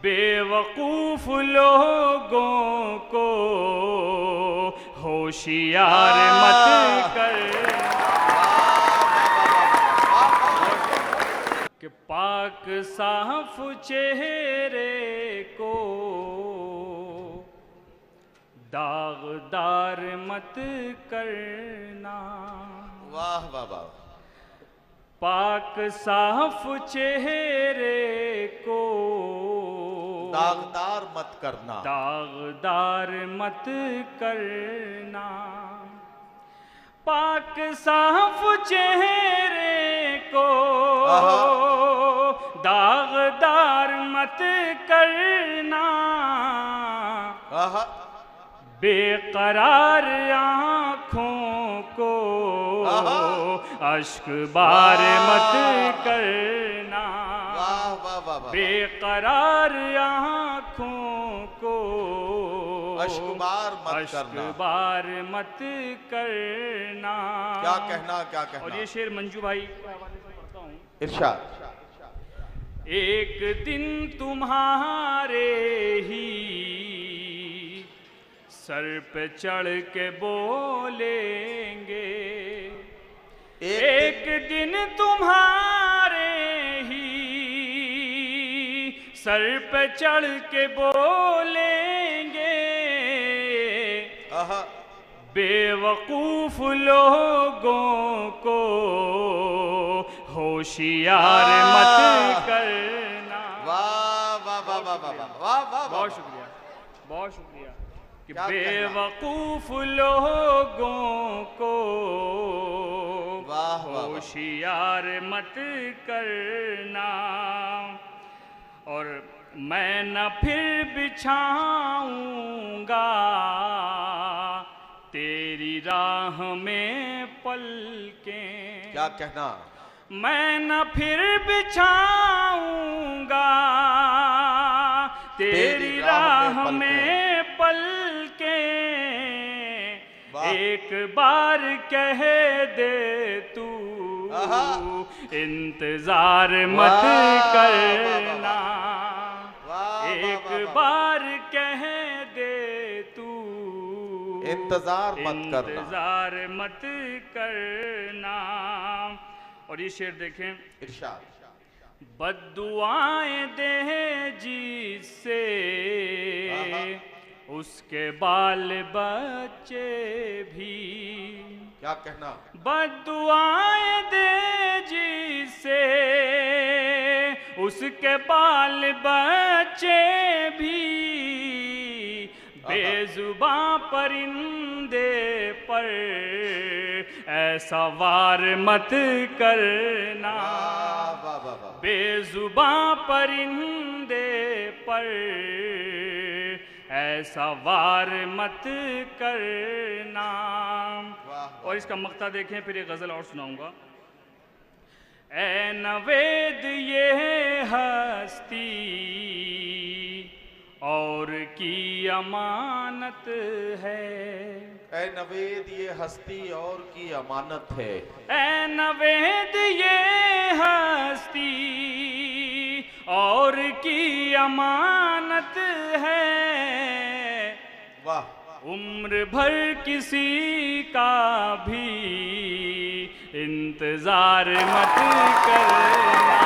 बेवकूफ लोगों को होशियार मत कर कि पाक साफ चेहरे को दागदार मत करना। वाह वाह वाह। पाक साफ चेहरे को दागदार मत करना। दागदार मत करना। पाक साफ चेहरे को दागदार मत करना। बेकरार आँखों को अश्क बार मत करना। बेकरार आँखों को अश्क बार मत करना। क्या कहना क्या कहना। और ये शेर मंजू भाई के हवाले से पढ़ता हूँ। इरशाद। एक दिन तुम्हारे ही सर पे चढ़ के बोलेंगे। एक दिन तुम्हारे ही सर पे चढ़ के बोलेंगे। बेवकूफ लोगों को होशियार मत करना। वाह वाह वाह वाह वाह वाह वाह। बहुत शुक्रिया, बहुत शुक्रिया। कि बेवकूफ लोगों को होशियार मत करना। और मैं न फिर बिछाऊंगा तेरी राह में पलकें। क्या कहना। मैं न फिर बिछाऊंगा तेरी राह में पलकें। एक बार कह दे तू इंतजार मत करना। एक बार कह दे तू इंतजार मत करना। और ये शेर देखें। इरशाद। बद्दुआएं दे जिससे उसके बाल बच्चे भी। क्या कहना। बद्दुआएं दे जिससे उसके बाल बच्चे भी। बेजुबां परिंदे पर ऐसा वार मत करना। बेजुबां परिंदे पर ऐसा वार मत करना। और इसका मक्ता देखें, फिर एक गजल और सुनाऊंगा। ऐ नवेद ये हस्ती और की अमानत है। ऐ नवेद ये हस्ती और की अमानत है। ऐ नवेद ये हस्ती और की अमानत है। वाह। उम्र भर किसी का भी इंतजार मत करना।